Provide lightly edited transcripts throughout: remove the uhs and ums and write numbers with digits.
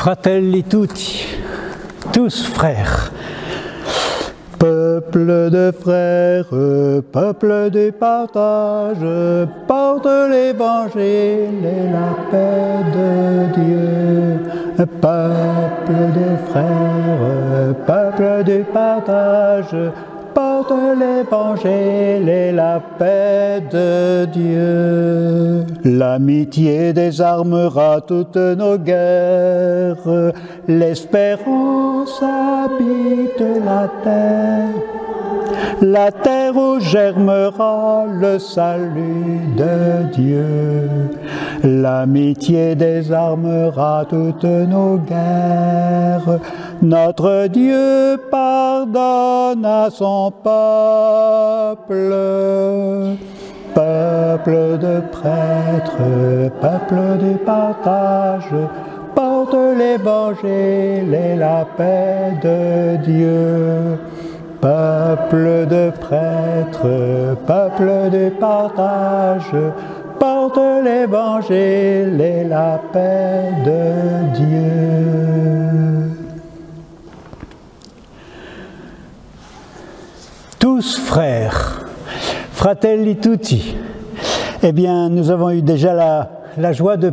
Fratelli tutti, tous frères. Peuple de frères, peuple du partage, porte l'évangile et la paix de Dieu. Peuple de frères, peuple du partage, porte l'évangile et la paix de Dieu. L'amitié désarmera toutes nos guerres, l'espérance habite la terre où germera le salut de Dieu. L'amitié désarmera toutes nos guerres, notre Dieu pardonne à son peuple. Peuple de prêtres, peuple du partage, porte l'évangile et la paix de Dieu. Peuple de prêtres, peuple du partage, porte l'évangile et la paix de Dieu. Tous frères, fratelli tutti. Eh bien, nous avons eu déjà la joie de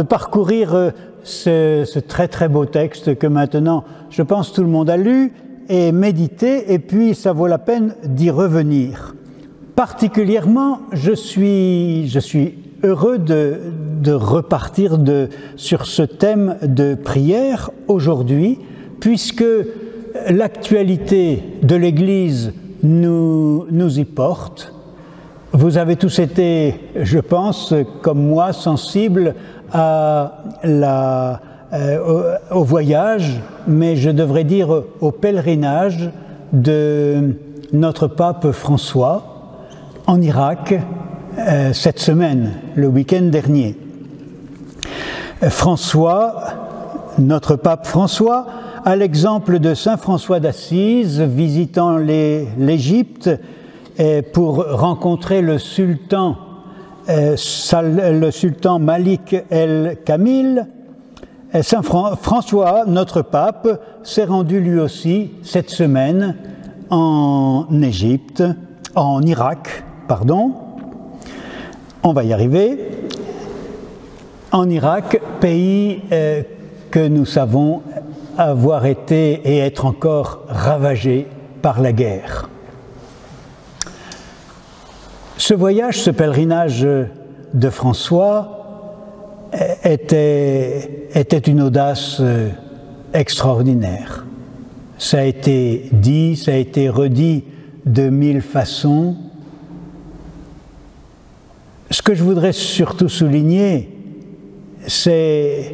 parcourir ce très très beau texte que maintenant, je pense, tout le monde a lu et médité, et puis ça vaut la peine d'y revenir. Particulièrement, je suis heureux de repartir sur ce thème de prière aujourd'hui, puisque l'actualité de l'Église nous y porte. Vous avez tous été, je pense, comme moi, sensibles au voyage, mais je devrais dire au pèlerinage de notre pape François en Irak cette semaine, le week-end dernier. Notre pape François, à l'exemple de saint François d'Assise, visitant l'Égypte pour rencontrer le sultan Malik el-Kamil, saint François, notre pape, s'est rendu lui aussi cette semaine en Irak, on va y arriver, en Irak, pays que nous savons avoir été et être encore ravagé par la guerre. Ce voyage, ce pèlerinage de François était une audace extraordinaire. Ça a été dit, ça a été redit de mille façons. Ce que je voudrais surtout souligner, c'est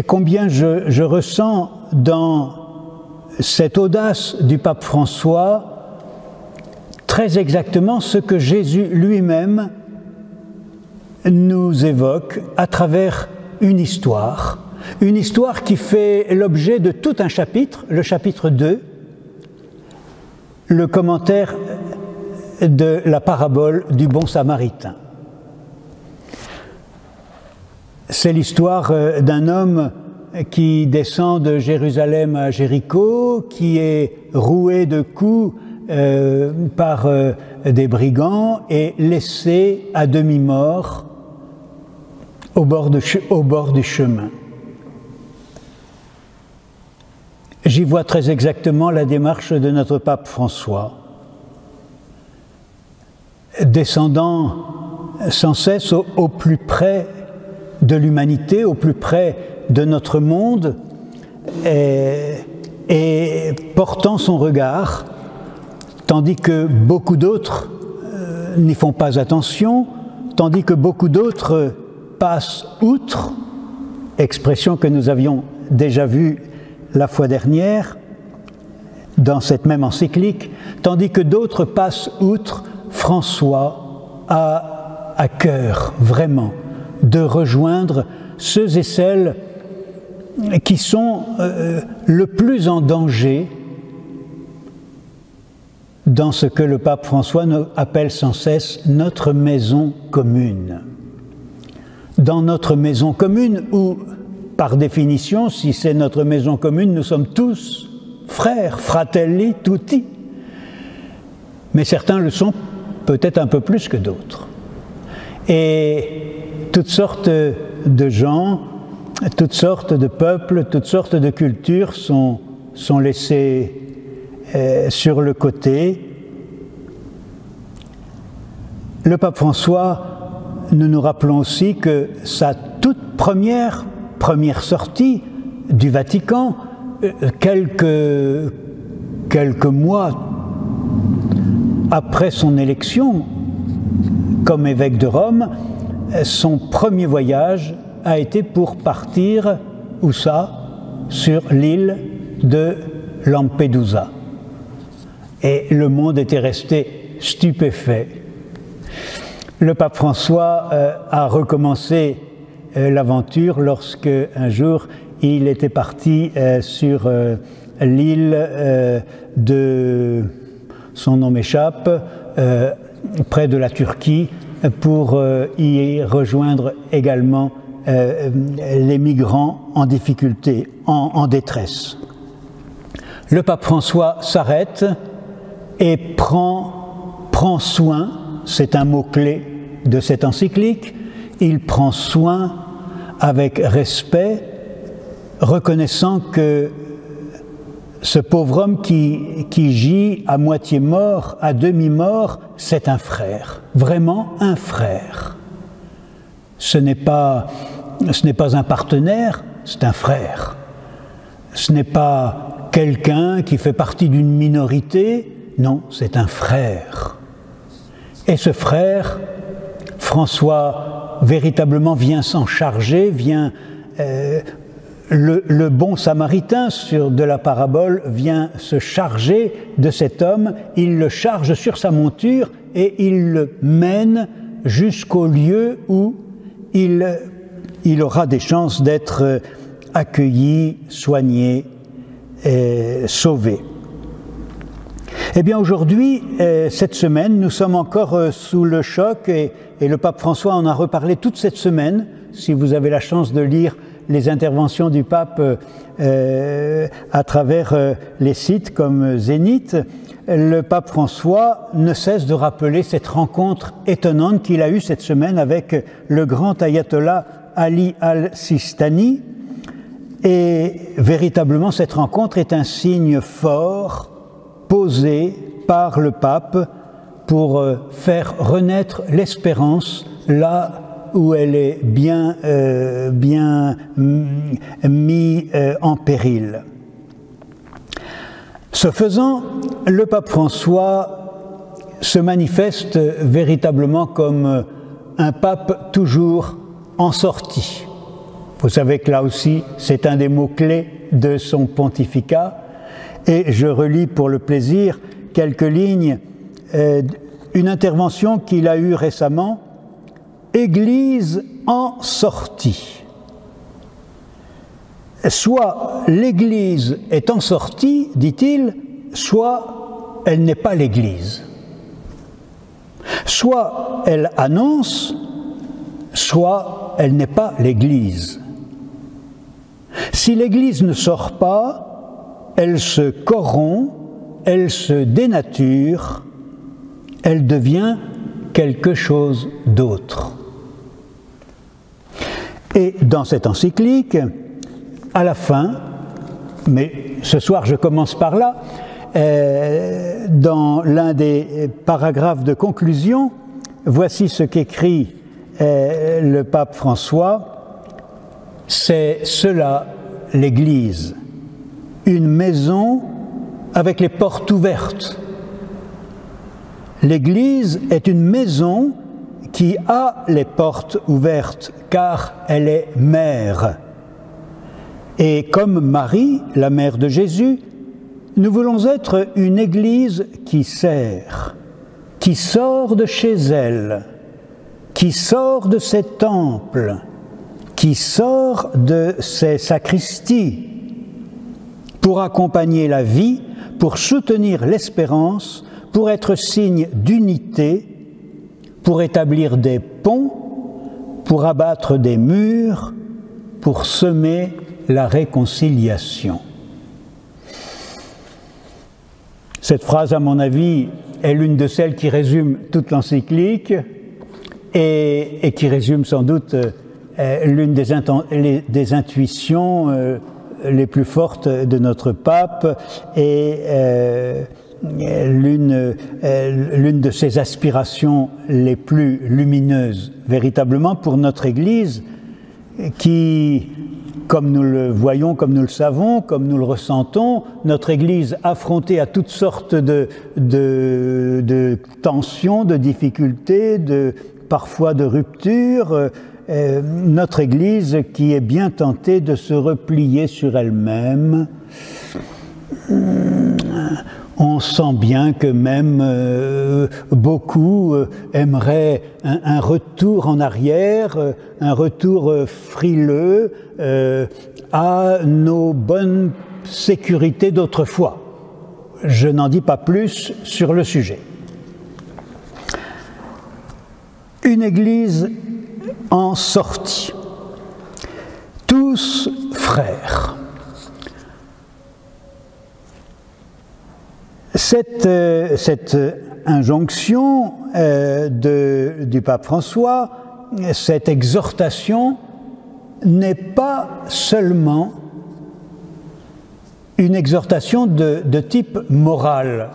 combien je ressens dans cette audace du pape François très exactement ce que Jésus lui-même nous évoque à travers une histoire qui fait l'objet de tout un chapitre, le chapitre 2, le commentaire de la parabole du bon samaritain. C'est l'histoire d'un homme qui descend de Jérusalem à Jéricho, qui est roué de coups par des brigands et laissé à demi-mort au bord du chemin. J'y vois très exactement la démarche de notre pape François, descendant sans cesse au plus près de l'humanité, au plus près de notre monde, et portant son regard, tandis que beaucoup d'autres n'y font pas attention, tandis que beaucoup d'autres passent outre, expression que nous avions déjà vue la fois dernière dans cette même encyclique, tandis que d'autres passent outre, François a à cœur vraiment de rejoindre ceux et celles qui sont le plus en danger dans ce que le pape François appelle sans cesse notre maison commune. Dans notre maison commune où par définition, si c'est notre maison commune, nous sommes tous frères, fratelli tutti. Mais certains le sont peut-être un peu plus que d'autres. Et toutes sortes de gens, toutes sortes de peuples, toutes sortes de cultures sont laissés sur le côté. Le pape François, nous nous rappelons aussi que sa toute première sortie du Vatican, quelques mois après son élection comme évêque de Rome, son premier voyage a été pour partir, où ça? Sur l'île de Lampedusa. Et le monde était resté stupéfait. Le pape François a recommencé l'aventure lorsque un jour il était parti sur l'île de, son nom m'échappe, près de la Turquie, pour y rejoindre également les migrants en difficulté, en détresse. Le pape François s'arrête et prend soin, c'est un mot-clé de cette encyclique, il prend soin avec respect, reconnaissant que ce pauvre homme qui gît à moitié mort, à demi-mort, c'est un frère, vraiment un frère. Ce n'est pas un partenaire, c'est un frère. Ce n'est pas quelqu'un qui fait partie d'une minorité, non, c'est un frère. Et ce frère, François, véritablement vient s'en charger, vient... Le bon samaritain de la parabole vient se charger de cet homme, il le charge sur sa monture et il le mène jusqu'au lieu où il aura des chances d'être accueilli, soigné, sauvé. Eh bien aujourd'hui, cette semaine, nous sommes encore sous le choc et le pape François en a reparlé toute cette semaine. Si vous avez la chance de lire les interventions du pape à travers les sites comme Zénith, le pape François ne cesse de rappeler cette rencontre étonnante qu'il a eue cette semaine avec le grand ayatollah Ali al-Sistani. Et véritablement, cette rencontre est un signe fort posé par le pape pour faire renaître l'espérance là où elle est bien mise en péril. Ce faisant, le pape François se manifeste véritablement comme un pape toujours en sortie. Vous savez que là aussi, c'est un des mots-clés de son pontificat. Et je relis pour le plaisir quelques lignes, une intervention qu'il a eue récemment, « Église en sortie ». Soit l'Église est en sortie, dit-il, soit elle n'est pas l'Église. Soit elle annonce, soit elle n'est pas l'Église. Si l'Église ne sort pas, elle se corrompt, elle se dénature, elle devient quelque chose d'autre. Et dans cette encyclique, à la fin, mais ce soir je commence par là, dans l'un des paragraphes de conclusion, voici ce qu'écrit le pape François. C'est cela l'Église, une maison avec les portes ouvertes. L'Église est une maison qui a les portes ouvertes, car elle est mère. Et comme Marie, la mère de Jésus, nous voulons être une Église qui sert, qui sort de chez elle, qui sort de ses temples, qui sort de ses sacristies, pour accompagner la vie, pour soutenir l'espérance, pour être signe d'unité, pour établir des ponts, pour abattre des murs, pour semer la réconciliation. Cette phrase, à mon avis, est l'une de celles qui résume toute l'encyclique et qui résume sans doute l'une des intuitions les plus fortes de notre pape et l'une de ses aspirations les plus lumineuses, véritablement pour notre Église qui, comme nous le voyons, comme nous le savons, comme nous le ressentons, notre Église affrontée à toutes sortes de tensions, de difficultés, parfois de ruptures, notre Église qui est bien tentée de se replier sur elle-même. On sent bien que même beaucoup aimeraient un retour en arrière, un retour frileux à nos bonnes sécurités d'autrefois. Je n'en dis pas plus sur le sujet. Une Église en sortie, tous frères. Cette injonction du pape François, cette exhortation, n'est pas seulement une exhortation de type moral,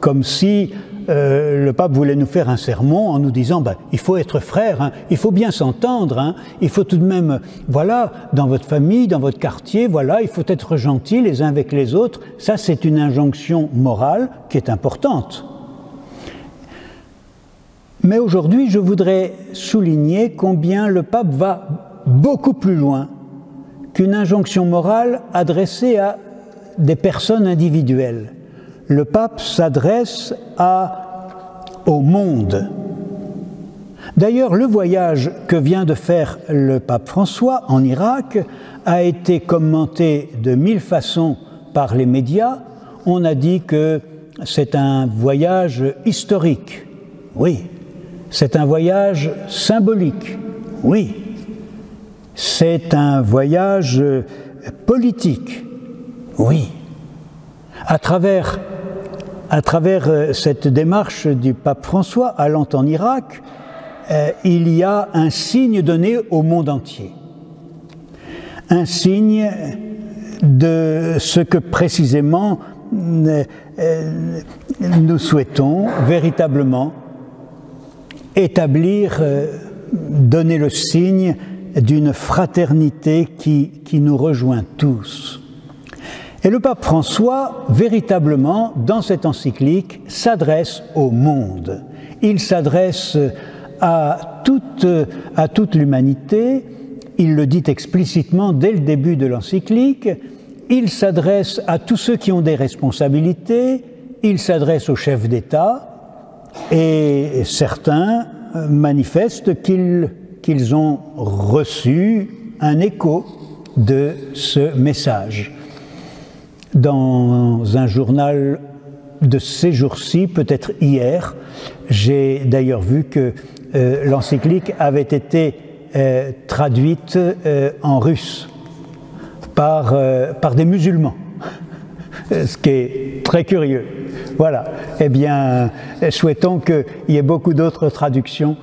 comme si le pape voulait nous faire un sermon en nous disant il faut être frère, hein, il faut bien s'entendre, hein, il faut tout de même, voilà, dans votre famille, dans votre quartier, voilà, il faut être gentil les uns avec les autres. Ça, c'est une injonction morale qui est importante. Mais aujourd'hui, je voudrais souligner combien le pape va beaucoup plus loin qu'une injonction morale adressée à des personnes individuelles. Le pape s'adresse au monde. D'ailleurs, le voyage que vient de faire le pape François en Irak a été commenté de 1000 façons par les médias. On a dit que c'est un voyage historique. Oui. C'est un voyage symbolique. Oui. C'est un voyage politique. Oui. À travers cette démarche du pape François allant en Irak, il y a un signe donné au monde entier. Un signe de ce que précisément nous souhaitons véritablement établir, donner le signe d'une fraternité qui nous rejoint tous. Et le pape François, véritablement, dans cette encyclique, s'adresse au monde. Il s'adresse à toute l'humanité, il le dit explicitement dès le début de l'encyclique, il s'adresse à tous ceux qui ont des responsabilités, il s'adresse aux chefs d'État, et certains manifestent qu'ils ont reçu un écho de ce message. Dans un journal de ces jours-ci, peut-être hier, j'ai d'ailleurs vu que l'encyclique avait été traduite en russe par des musulmans, ce qui est très curieux. Voilà. Eh bien, souhaitons qu'il y ait beaucoup d'autres traductions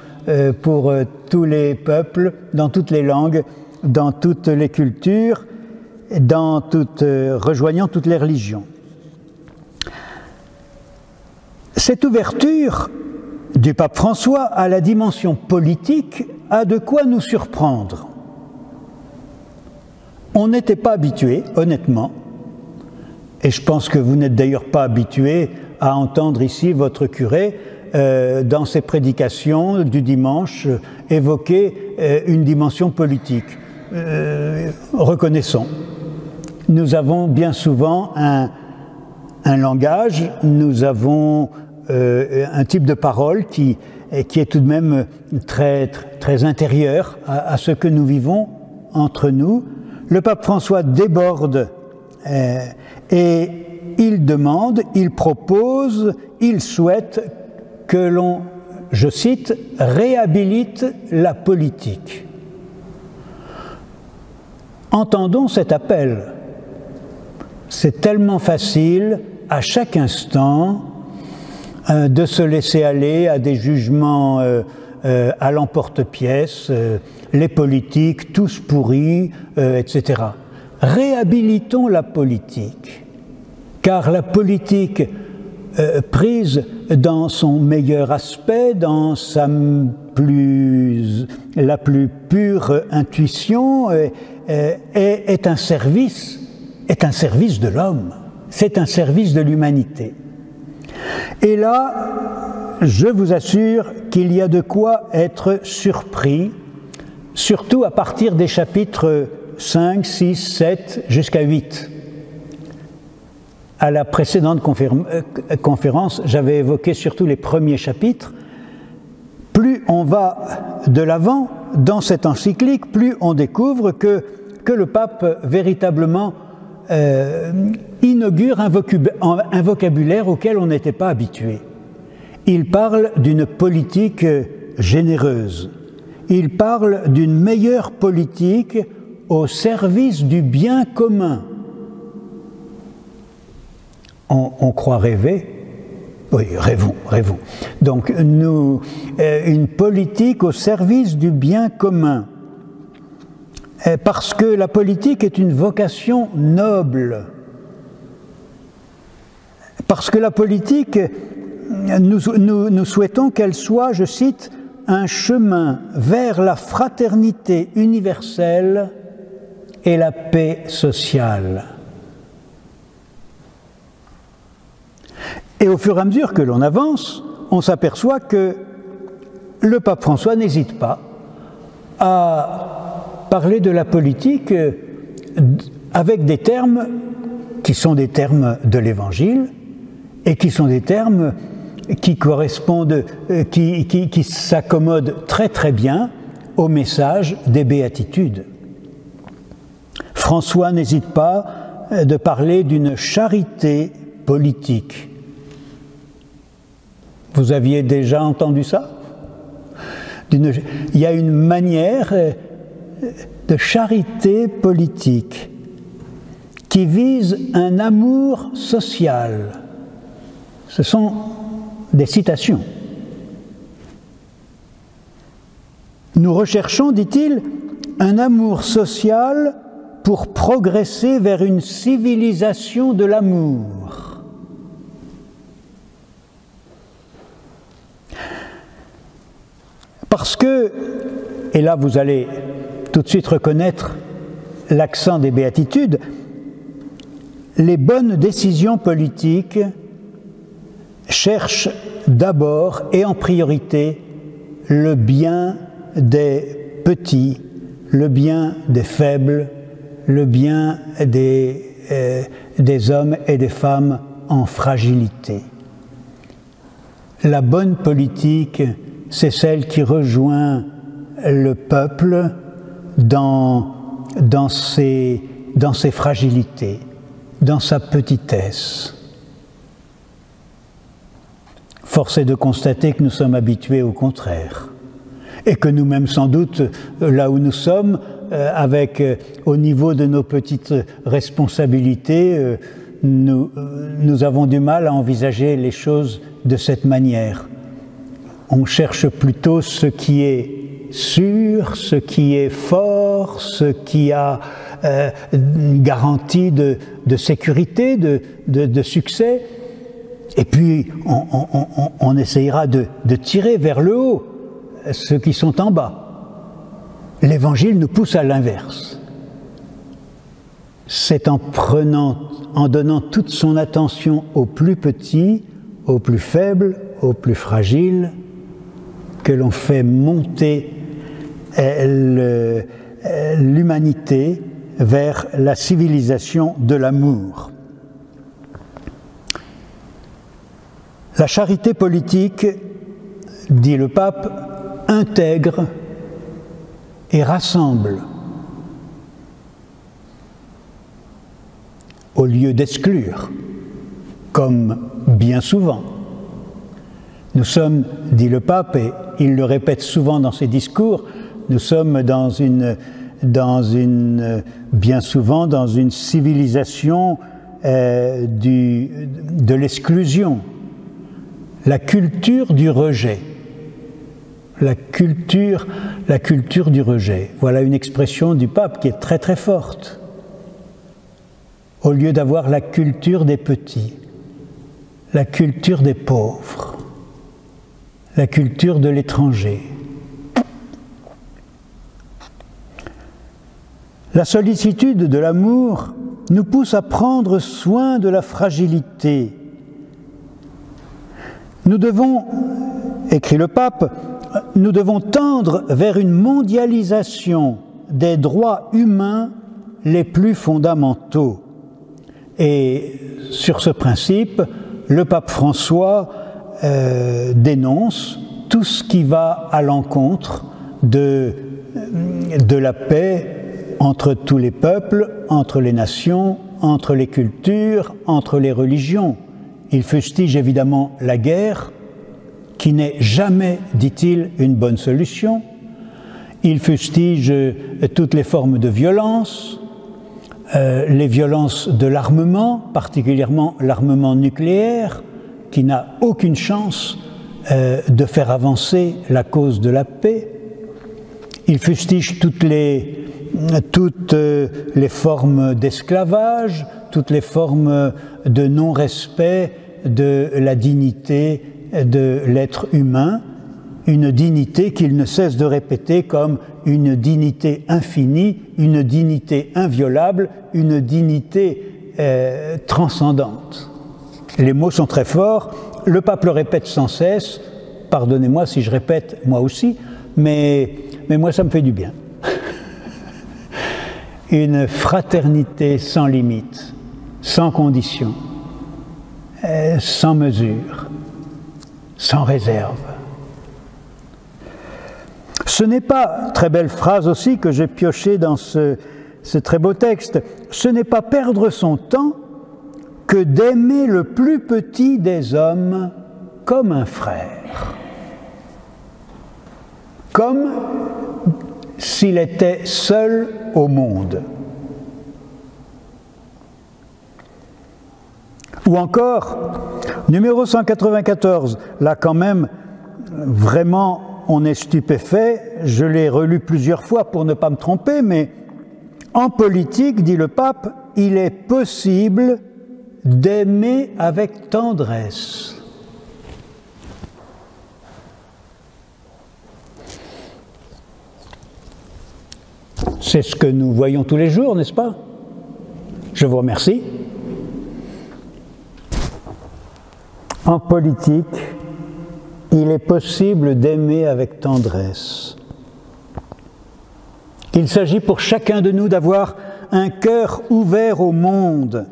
pour tous les peuples, dans toutes les langues, dans toutes les cultures, rejoignant toutes les religions. Cette ouverture du pape François à la dimension politique a de quoi nous surprendre. On n'était pas habitué, honnêtement, et je pense que vous n'êtes d'ailleurs pas habitué à entendre ici votre curé dans ses prédications du dimanche évoquer une dimension politique. Reconnaissons. Nous avons bien souvent un langage, nous avons un type de parole qui est tout de même très, très intérieur à ce que nous vivons entre nous. Le pape François déborde et il demande, il propose, il souhaite que l'on, je cite, réhabilite la politique. Entendons cet appel. C'est tellement facile, à chaque instant, de se laisser aller à des jugements à l'emporte-pièce, les politiques, tous pourris, etc. Réhabilitons la politique, car la politique prise dans son meilleur aspect, dans la plus pure intuition, est un service de l'homme, c'est un service de l'humanité. Et là, je vous assure qu'il y a de quoi être surpris, surtout à partir des chapitres 5, 6, 7 jusqu'à 8. À la précédente conférence, j'avais évoqué surtout les premiers chapitres. Plus on va de l'avant dans cette encyclique, plus on découvre que le pape véritablement inaugure un vocabulaire auquel on n'était pas habitué. Il parle d'une politique généreuse. Il parle d'une meilleure politique au service du bien commun. On croit rêver. Oui, rêvons. Donc, une politique au service du bien commun. Parce que la politique est une vocation noble. Parce que la politique, nous souhaitons qu'elle soit, je cite, un chemin vers la fraternité universelle et la paix sociale. Et au fur et à mesure que l'on avance, on s'aperçoit que le pape François n'hésite pas à parler de la politique avec des termes qui sont des termes de l'Évangile et qui sont des termes qui correspondent, qui s'accommodent très très bien au message des béatitudes. François n'hésite pas de parler d'une charité politique. Vous aviez déjà entendu ça ? Il y a une manière de charité politique qui vise un amour social. Ce sont des citations. Nous recherchons, dit-il, un amour social pour progresser vers une civilisation de l'amour. Parce que, et là vous allez tout de suite reconnaître l'accent des béatitudes, les bonnes décisions politiques cherchent d'abord et en priorité le bien des petits, le bien des faibles, le bien des hommes et des femmes en fragilité. La bonne politique, c'est celle qui rejoint le peuple dans ses fragilités, dans sa petitesse. Force est de constater que nous sommes habitués au contraire, et que nous-mêmes sans doute, là où nous sommes, au niveau de nos petites responsabilités, nous avons du mal à envisager les choses de cette manière. On cherche plutôt ce qui est sûr, ce qui est fort, ce qui a une garantie de sécurité, de succès. Et puis, on essayera de tirer vers le haut ceux qui sont en bas. L'Évangile nous pousse à l'inverse. C'est en donnant toute son attention aux plus petits, aux plus faibles, aux plus fragiles, que l'on fait monter l'humanité vers la civilisation de l'amour. La charité politique, dit le pape, intègre et rassemble, au lieu d'exclure, comme bien souvent. Nous sommes, dit le pape, et il le répète souvent dans ses discours, nous sommes dans une bien souvent dans une civilisation de l'exclusion, la culture du rejet. La culture du rejet. Voilà une expression du pape qui est très très forte. Au lieu d'avoir la culture des petits, la culture des pauvres, la culture de l'étranger. La sollicitude de l'amour nous pousse à prendre soin de la fragilité. Nous devons, écrit le pape, nous devons tendre vers une mondialisation des droits humains les plus fondamentaux. Et sur ce principe, le pape François dénonce tout ce qui va à l'encontre de la paix entre tous les peuples, entre les nations, entre les cultures, entre les religions. Il fustige évidemment la guerre, qui n'est jamais, dit-il, une bonne solution. Il fustige toutes les formes de violence, les violences de l'armement, particulièrement l'armement nucléaire, qui n'a aucune chance de faire avancer la cause de la paix. Il fustige toutes les formes d'esclavage, toutes les formes de non-respect de la dignité de l'être humain, une dignité qu'il ne cesse de répéter comme une dignité infinie, une dignité inviolable, une dignité transcendante. Les mots sont très forts, le pape le répète sans cesse, pardonnez-moi si je répète moi aussi, mais moi ça me fait du bien. Une fraternité sans limite, sans condition, sans mesure, sans réserve. Ce n'est pas, très belle phrase aussi que j'ai piochée dans ce très beau texte, ce n'est pas perdre son temps que d'aimer le plus petit des hommes comme un frère, comme s'il était seul au monde. Ou encore, numéro 194, là quand même, vraiment, on est stupéfait, je l'ai relu plusieurs fois pour ne pas me tromper, mais en politique, dit le pape, il est possible d'aimer avec tendresse. C'est ce que nous voyons tous les jours, n'est-ce pas? Je vous remercie. En politique, il est possible d'aimer avec tendresse. Il s'agit pour chacun de nous d'avoir un cœur ouvert au monde.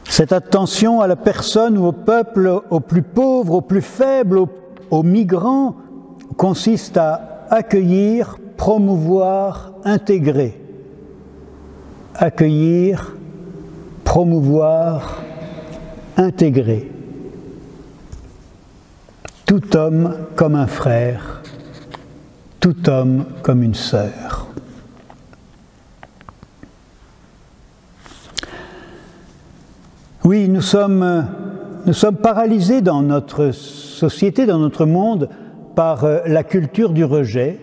Cette attention à la personne ou au peuple, aux plus pauvres, aux plus faibles, aux migrants, consiste à accueillir, promouvoir, intégrer. Accueillir, promouvoir, intégrer. Tout homme comme un frère, tout homme comme une sœur. Oui, nous sommes paralysés dans notre société, dans notre monde, par la culture du rejet.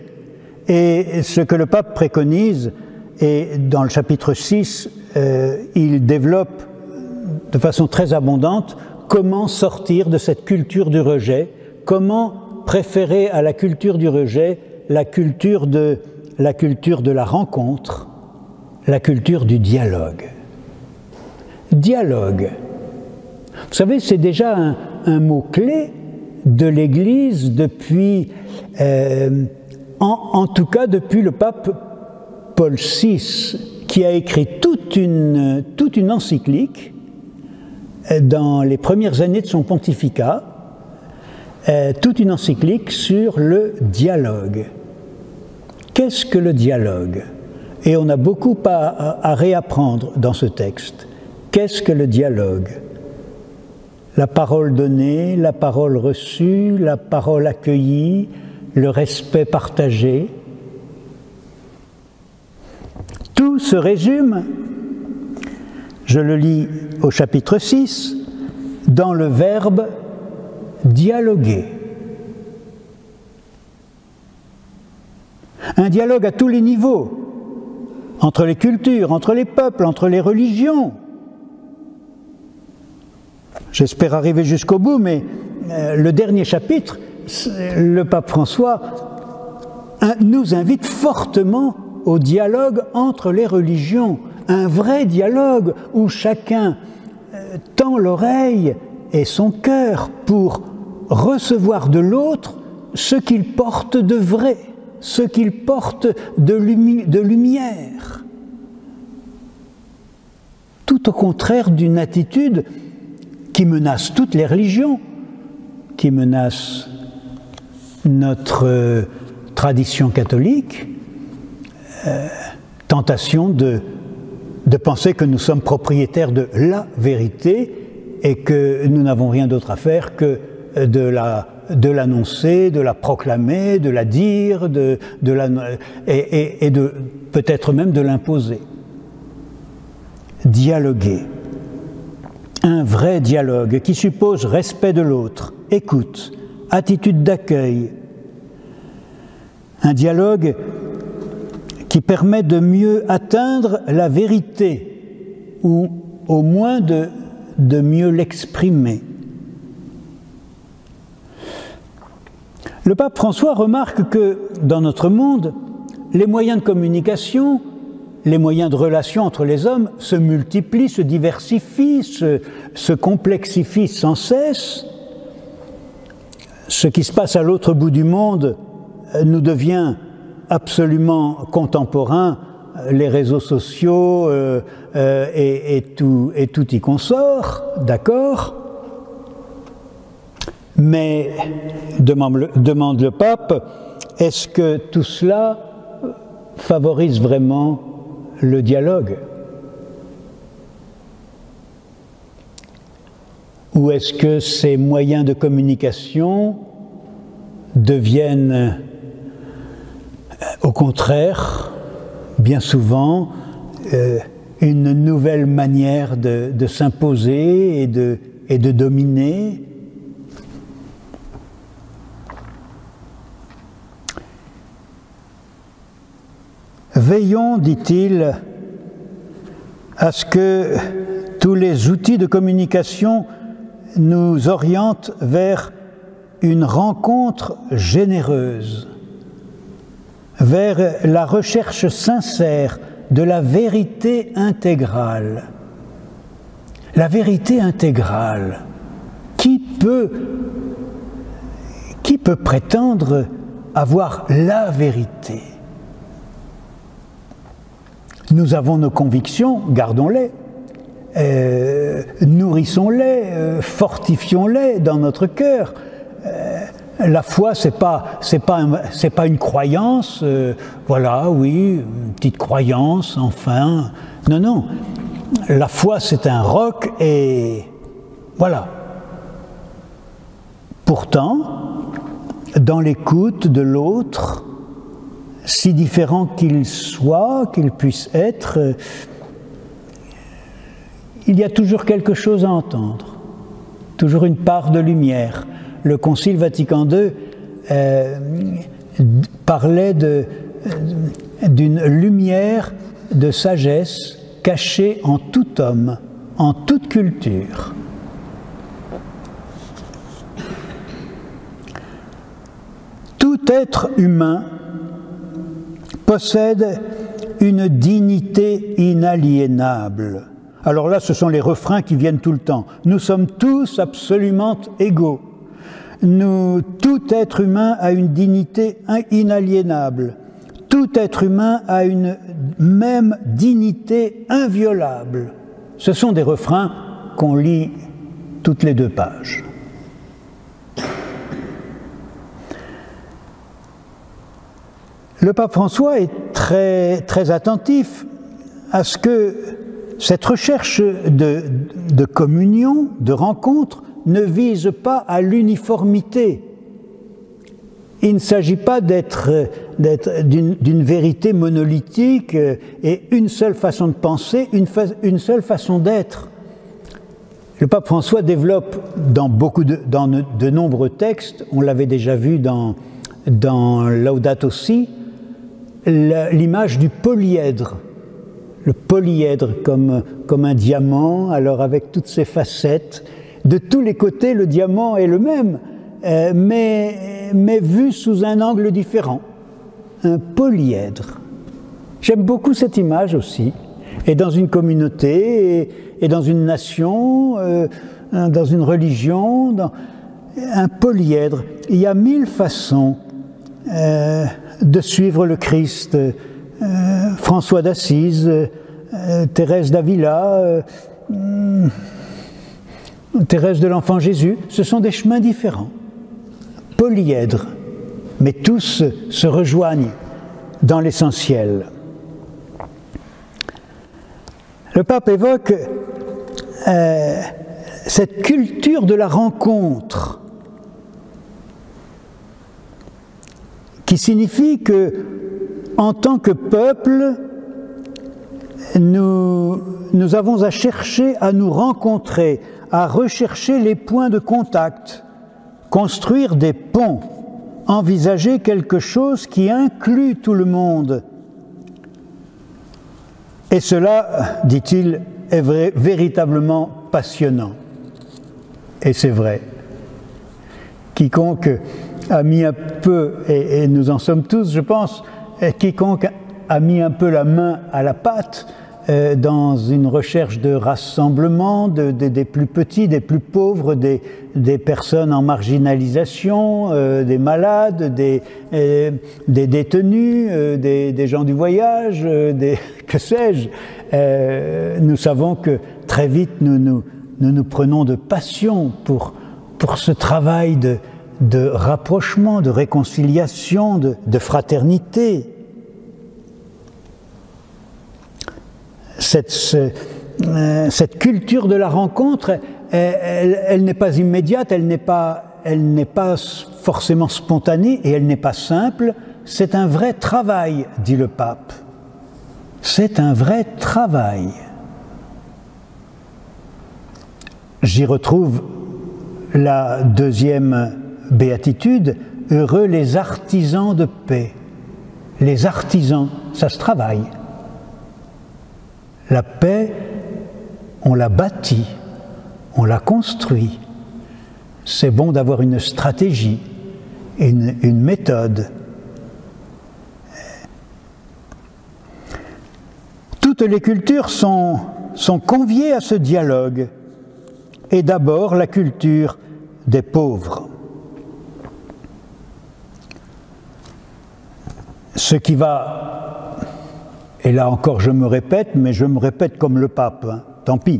Et ce que le pape préconise, et dans le chapitre 6, il développe de façon très abondante comment sortir de cette culture du rejet, comment préférer à la culture du rejet la culture de la rencontre, la culture du dialogue. Dialogue. Vous savez, c'est déjà un mot-clé de l'Église depuis, en tout cas depuis le pape Paul VI, qui a écrit toute une encyclique dans les premières années de son pontificat, toute une encyclique sur le dialogue. Qu'est-ce que le dialogue? Et on a beaucoup à réapprendre dans ce texte. Qu'est-ce que le dialogue? La parole donnée, la parole reçue, la parole accueillie, le respect partagé. Tout se résume, je le lis au chapitre 6, dans le verbe dialoguer. Un dialogue à tous les niveaux, entre les cultures, entre les peuples, entre les religions. J'espère arriver jusqu'au bout, mais le dernier chapitre, le pape François nous invite fortement au dialogue entre les religions, un vrai dialogue où chacun tend l'oreille et son cœur pour recevoir de l'autre ce qu'il porte de vrai, ce qu'il porte de lumière. Tout au contraire d'une attitude qui menace toutes les religions, qui menace notre tradition catholique, tentation de penser que nous sommes propriétaires de la vérité et que nous n'avons rien d'autre à faire que de l'annoncer, de la proclamer, de la dire, et de peut-être même de l'imposer. Dialoguer. Un vrai dialogue qui suppose respect de l'autre, écoute, attitude d'accueil. Un dialogue qui permet de mieux atteindre la vérité, ou au moins de mieux l'exprimer. Le pape François remarque que dans notre monde, les moyens de communication, les moyens de relation entre les hommes se multiplient, se diversifient, se complexifient sans cesse. Ce qui se passe à l'autre bout du monde nous devient absolument contemporain, les réseaux sociaux et tout y consort, d'accord? Mais, demande le pape, est-ce que tout cela favorise vraiment le dialogue? Ou est-ce que ces moyens de communication deviennent, au contraire, bien souvent, une nouvelle manière de s'imposer et de dominer? Veillons, dit-il, à ce que tous les outils de communication nous orientent vers une rencontre généreuse, vers la recherche sincère de la vérité intégrale. La vérité intégrale, qui peut prétendre avoir la vérité? Nous avons nos convictions, gardons-les, nourrissons-les, fortifions-les dans notre cœur. La foi, c'est pas une croyance, voilà, oui, une petite croyance, enfin. Non, non. La foi, c'est un roc et voilà. Pourtant, dans l'écoute de l'autre, si différent qu'il soit, qu'il puisse être, il y a toujours quelque chose à entendre, toujours une part de lumière. Le Concile Vatican II parlait d'une lumière de sagesse cachée en tout homme, en toute culture. Tout être humain possède une dignité inaliénable. Alors là, ce sont les refrains qui viennent tout le temps. Nous sommes tous absolument égaux. Tout être humain a une dignité inaliénable. Tout être humain a une même dignité inviolable. Ce sont des refrains qu'on lit toutes les 2 pages. Le pape François est très, très attentif à ce que cette recherche de communion, de rencontre, ne vise pas à l'uniformité, il ne s'agit pas d'être d'une vérité monolithique et une seule façon de penser, une seule façon d'être. Le pape François développe dans de nombreux textes, on l'avait déjà vu dans Laudato Si, l'image du polyèdre. Le polyèdre comme un diamant, alors avec toutes ses facettes. De tous les côtés, le diamant est le même, mais vu sous un angle différent. Un polyèdre. J'aime beaucoup cette image aussi. Et dans une communauté, et dans une nation, dans une religion, un polyèdre. Il y a 1000 façons de suivre le Christ. François d'Assise, Thérèse d'Avila, Thérèse de l'Enfant Jésus, ce sont des chemins différents, polyèdres, mais tous se rejoignent dans l'essentiel. Le pape évoque cette culture de la rencontre, qui signifie que, en tant que peuple, nous avons à chercher à nous rencontrer, à rechercher les points de contact, construire des ponts, envisager quelque chose qui inclut tout le monde. Et cela, dit-il, est véritablement passionnant. Et c'est vrai. Quiconque a mis un peu, et nous en sommes tous, je pense, quiconque a mis un peu la main à la pâte dans une recherche de rassemblement des plus petits, des plus pauvres, des personnes en marginalisation, des malades, des détenus, des gens du voyage, que sais-je. Nous savons que très vite nous prenons de passion pour ce travail de rapprochement, de réconciliation, de fraternité. Cette culture de la rencontre, elle n'est pas immédiate, elle n'est pas forcément spontanée et elle n'est pas simple. C'est un vrai travail, dit le pape. C'est un vrai travail. J'y retrouve la deuxième béatitude, heureux les artisans de paix. Les artisans, ça se travaille. La paix, on la bâtit, on la construit. C'est bon d'avoir une stratégie, une méthode. Toutes les cultures sont conviées à ce dialogue, et d'abord la culture des pauvres. Ce qui va, et là encore je me répète, mais je me répète comme le pape, hein, tant pis,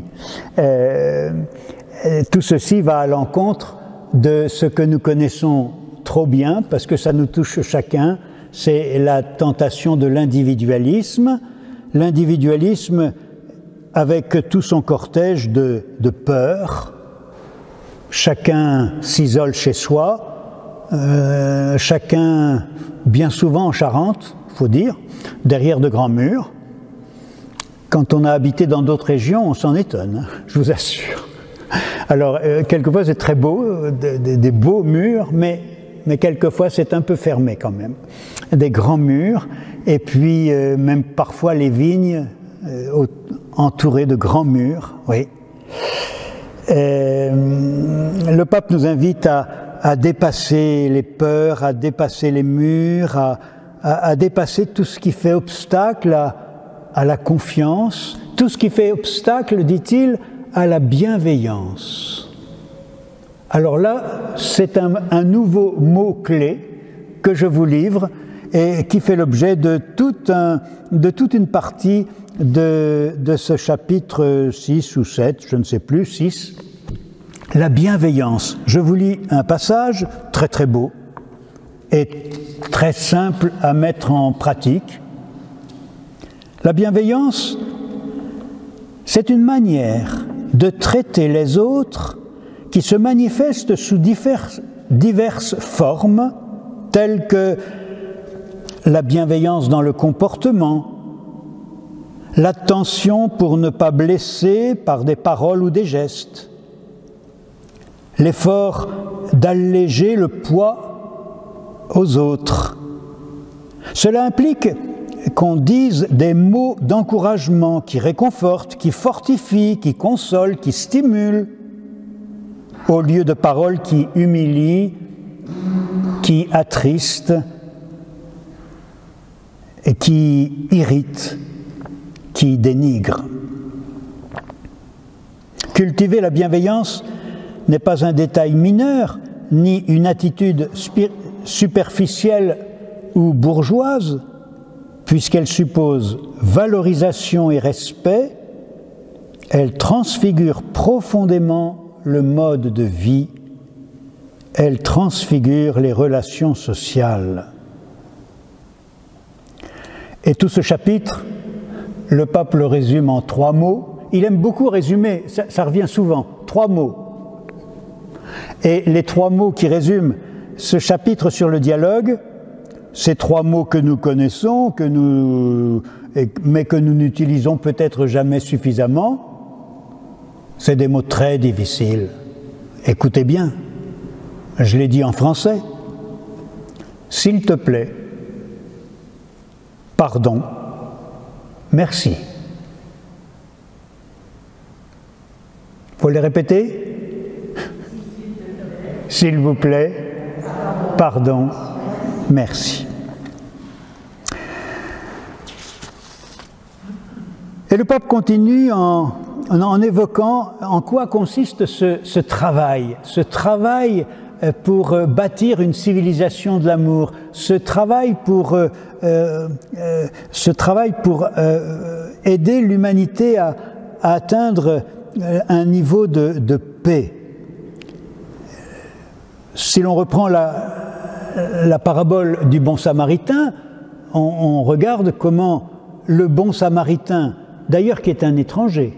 tout ceci va à l'encontre de ce que nous connaissons trop bien, parce que ça nous touche chacun, c'est la tentation de l'individualisme, avec tout son cortège de peur. Chacun s'isole chez soi, chacun, bien souvent en Charente, il faut dire, derrière de grands murs. Quand on a habité dans d'autres régions, on s'en étonne, je vous assure. Alors, quelquefois c'est très beau, des beaux murs, mais quelquefois c'est un peu fermé quand même. Des grands murs, et puis même parfois les vignes entourées de grands murs, oui. Le pape nous invite à dépasser les peurs, à dépasser les murs, à dépasser tout ce qui fait obstacle à la confiance, tout ce qui fait obstacle, dit-il, à la bienveillance. Alors là, c'est un nouveau mot-clé que je vous livre et qui fait l'objet de toute une partie de ce chapitre 6 ou 7, je ne sais plus, 6, la bienveillance. Je vous lis un passage très très beau et très simple à mettre en pratique. La bienveillance, c'est une manière de traiter les autres qui se manifeste sous diverses formes, telles que la bienveillance dans le comportement, l'attention pour ne pas blesser par des paroles ou des gestes, l'effort d'alléger le poids aux autres. Cela implique qu'on dise des mots d'encouragement qui réconfortent, qui fortifient, qui consolent, qui stimulent, au lieu de paroles qui humilient, qui attristent et qui irritent, qui dénigrent. Cultiver la bienveillance n'est pas un détail mineur, ni une attitude superficielle ou bourgeoise, puisqu'elle suppose valorisation et respect, elle transfigure profondément le mode de vie, elle transfigure les relations sociales. Et tout ce chapitre, le pape le résume en 3 mots. Il aime beaucoup résumer, ça revient souvent, 3 mots. Et les 3 mots qui résument ce chapitre sur le dialogue, ces 3 mots que nous connaissons, mais que nous n'utilisons peut-être jamais suffisamment, c'est des mots très difficiles. Écoutez bien, je l'ai dit en français. S'il te plaît, pardon, merci. Faut les répéter? S'il vous plaît, pardon, merci. Et le pape continue en évoquant en quoi consiste ce travail pour bâtir une civilisation de l'amour, ce travail pour aider l'humanité à atteindre un niveau de paix. Si l'on reprend la parabole du bon samaritain, on regarde comment le bon samaritain, d'ailleurs qui est un étranger,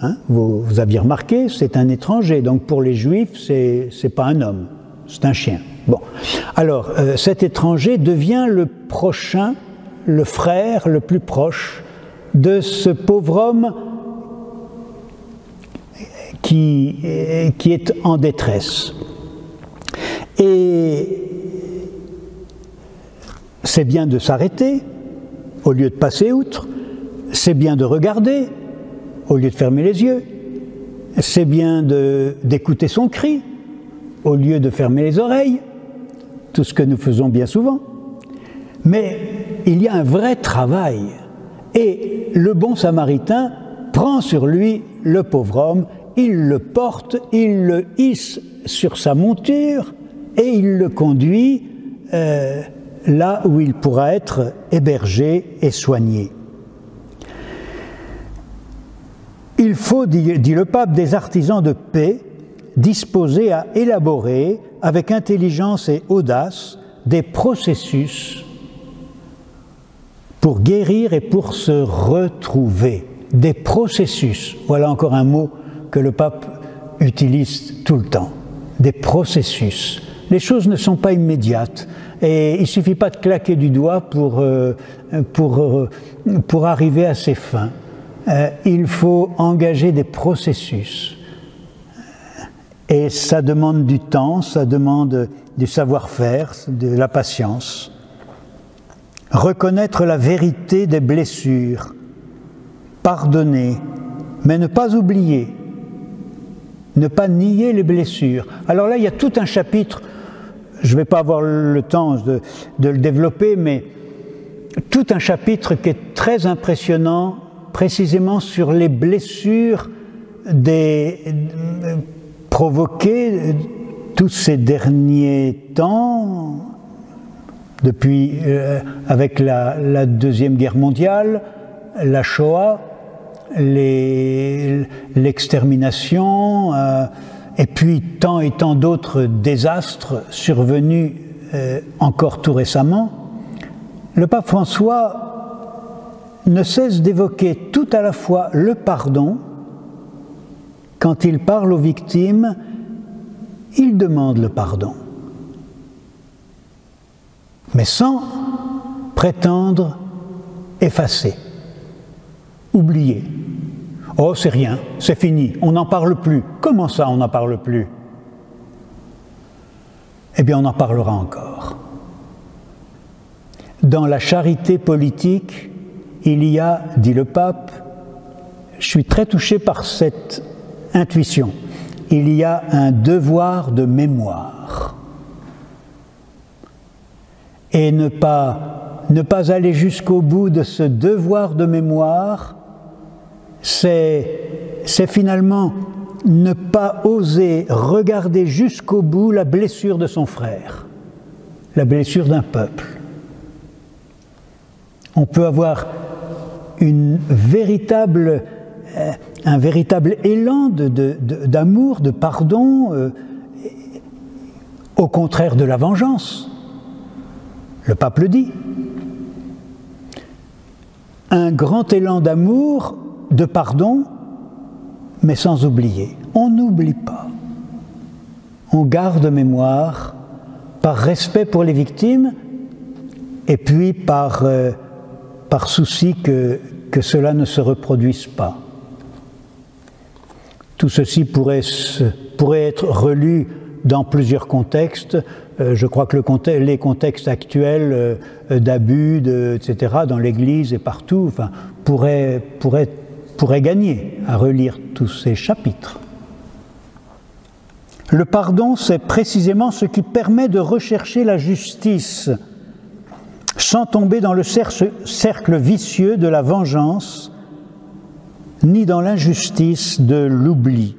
hein, vous aviez remarqué, c'est un étranger, donc pour les Juifs, c'est pas un homme, c'est un chien. Bon, alors cet étranger devient le prochain, le frère le plus proche de ce pauvre homme qui est en détresse. Et c'est bien de s'arrêter au lieu de passer outre, c'est bien de regarder au lieu de fermer les yeux, c'est bien d'écouter son cri au lieu de fermer les oreilles, tout ce que nous faisons bien souvent. Mais il y a un vrai travail et le bon samaritain prend sur lui le pauvre homme, il le porte, il le hisse sur sa monture et il le conduit là où il pourra être hébergé et soigné. Il faut, dit le pape, des artisans de paix disposés à élaborer avec intelligence et audace des processus pour guérir et pour se retrouver. Des processus, voilà encore un mot que le pape utilise tout le temps. Des processus. Les choses ne sont pas immédiates et il ne suffit pas de claquer du doigt pour arriver à ses fins. Il faut engager des processus. Et ça demande du temps, ça demande du savoir-faire, de la patience. Reconnaître la vérité des blessures, pardonner, mais ne pas oublier, ne pas nier les blessures. Alors là, il y a tout un chapitre, je ne vais pas avoir le temps de le développer, mais tout un chapitre qui est très impressionnant, précisément sur les blessures provoquées tous ces derniers temps, depuis avec la Deuxième Guerre mondiale, la Shoah, l'extermination, et puis tant et tant d'autres désastres survenus encore tout récemment. Le pape François ne cesse d'évoquer tout à la fois le pardon. Quand il parle aux victimes, il demande le pardon. mais sans prétendre effacer, oublier. Oh, c'est rien, c'est fini, on n'en parle plus. Comment ça, on n'en parle plus? Eh bien, on en parlera encore. Dans la charité politique, il y a, dit le pape, je suis très touché par cette intuition, il y a un devoir de mémoire. Et ne pas aller jusqu'au bout de ce devoir de mémoire, c'est finalement ne pas oser regarder jusqu'au bout la blessure de son frère, la blessure d'un peuple. On peut avoir un véritable élan d'amour, de pardon, au contraire de la vengeance. Le pape le dit. Un grand élan d'amour, de pardon, mais sans oublier. On n'oublie pas. On garde mémoire par respect pour les victimes et puis par souci que cela ne se reproduise pas. Tout ceci pourrait être relu dans plusieurs contextes. Je crois que les contextes actuels d'abus, etc., dans l'Église et partout, pourraient gagner à relire tous ces chapitres. Le pardon, c'est précisément ce qui permet de rechercher la justice sans tomber dans le cercle vicieux de la vengeance, ni dans l'injustice de l'oubli.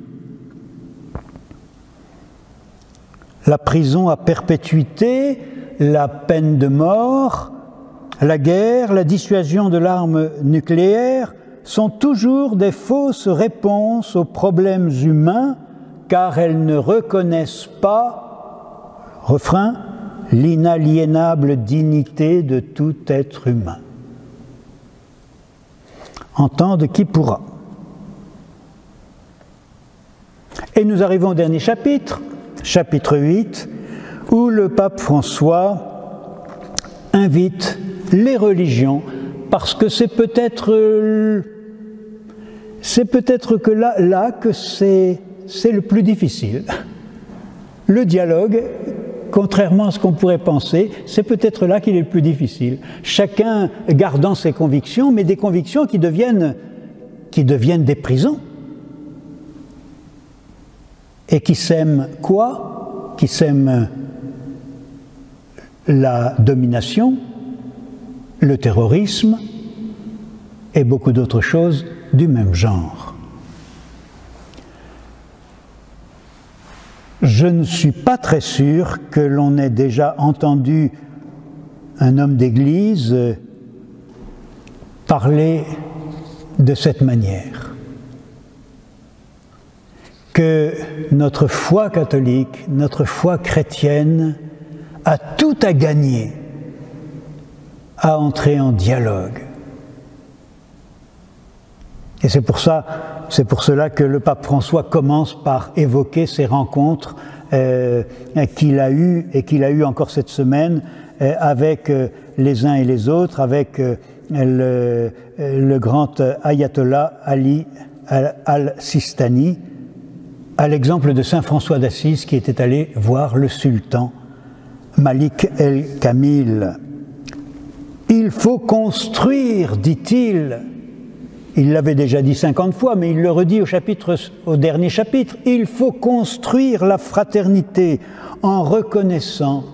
La prison à perpétuité, la peine de mort, la guerre, la dissuasion de l'arme nucléaire sont toujours des fausses réponses aux problèmes humains car elles ne reconnaissent pas, refrain, l'inaliénable dignité de tout être humain. Entende qui pourra. Et nous arrivons au dernier chapitre, chapitre 8, où le pape François invite les religions, parce que c'est peut-être que là que c'est le plus difficile. Le dialogue, contrairement à ce qu'on pourrait penser, c'est peut-être là qu'il est le plus difficile. Chacun gardant ses convictions, mais des convictions qui deviennent des prisons. Et qui sèment quoi? Qui sèment la domination, le terrorisme et beaucoup d'autres choses du même genre. Je ne suis pas très sûr que l'on ait déjà entendu un homme d'Église parler de cette manière. Que notre foi catholique, notre foi chrétienne a tout à gagner à entrer en dialogue. Et c'est pour cela que le pape François commence par évoquer ces rencontres qu'il a eues et qu'il a eues encore cette semaine avec les uns et les autres, avec le grand ayatollah Ali al-Sistani, à l'exemple de saint François d'Assise qui était allé voir le sultan Malik el-Kamil. Il faut construire, dit-il. Il l'avait déjà dit 50 fois, mais il le redit au dernier chapitre. Il faut construire la fraternité en reconnaissant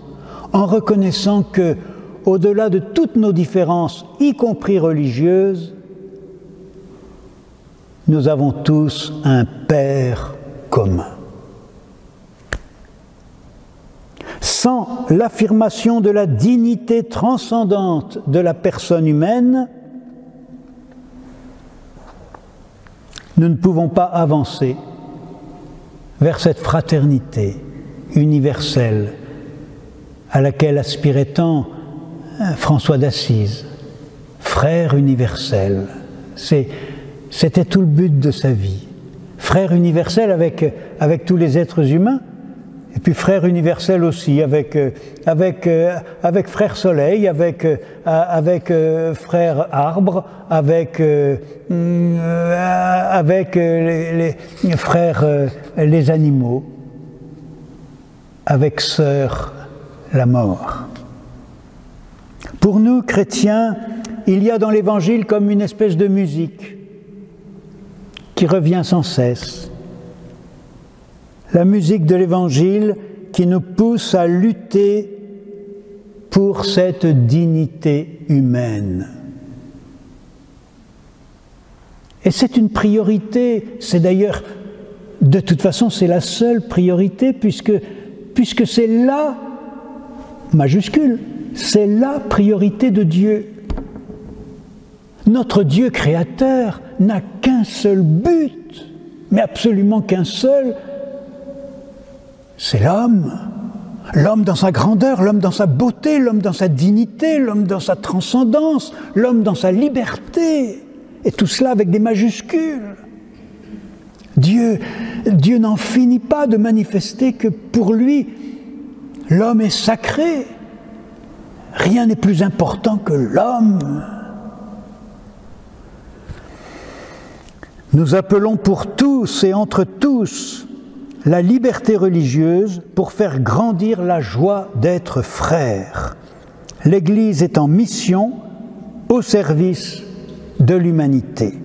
que, au-delà de toutes nos différences, y compris religieuses, nous avons tous un Père commun. Sans l'affirmation de la dignité transcendante de la personne humaine, nous ne pouvons pas avancer vers cette fraternité universelle à laquelle aspirait tant François d'Assise, frère universel. C'était tout le but de sa vie. Frère universel avec tous les êtres humains, Et puis frère universel aussi, avec frère soleil, avec frère arbre, avec les frères les animaux, avec sœur la mort. Pour nous, chrétiens, il y a dans l'Évangile comme une espèce de musique qui revient sans cesse. La musique de l'Évangile qui nous pousse à lutter pour cette dignité humaine. Et c'est une priorité, c'est d'ailleurs, de toute façon, c'est la seule priorité puisque c'est la, majuscule, c'est la priorité de Dieu. Notre Dieu créateur n'a qu'un seul but, mais absolument qu'un seul, c'est l'homme. L'homme dans sa grandeur, l'homme dans sa beauté, l'homme dans sa dignité, l'homme dans sa transcendance, l'homme dans sa liberté. Et tout cela avec des majuscules. Dieu n'en finit pas de manifester que pour lui, l'homme est sacré. Rien n'est plus important que l'homme. Nous appelons pour tous et entre tous la liberté religieuse pour faire grandir la joie d'être frères. L'Église est en mission au service de l'humanité.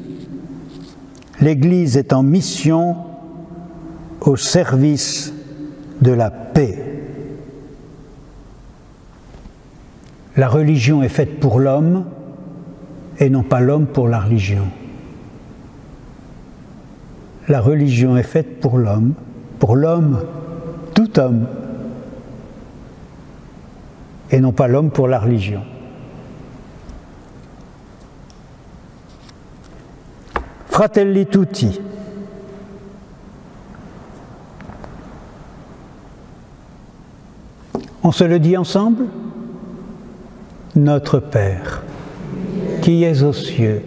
L'Église est en mission au service de la paix. La religion est faite pour l'homme et non pas l'homme pour la religion. La religion est faite pour l'homme, tout homme, et non pas l'homme pour la religion. Fratelli tutti. On se le dit ensemble? Notre Père, qui es aux cieux,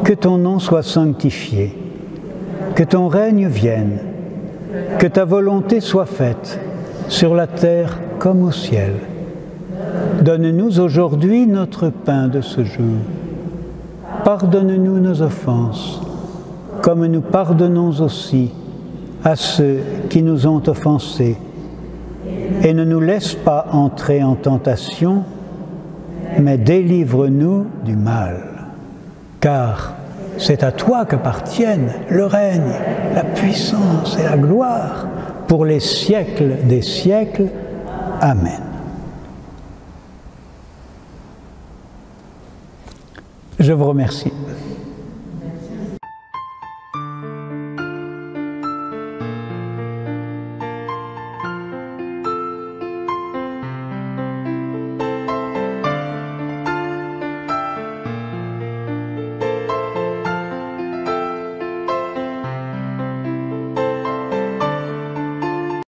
que ton nom soit sanctifié, que ton règne vienne, que ta volonté soit faite, sur la terre comme au ciel. Donne-nous aujourd'hui notre pain de ce jour. Pardonne-nous nos offenses, comme nous pardonnons aussi à ceux qui nous ont offensés. Et ne nous laisse pas entrer en tentation, mais délivre-nous du mal. Car c'est à toi qu'appartiennent le règne, la puissance et la gloire pour les siècles des siècles. Amen. Je vous remercie.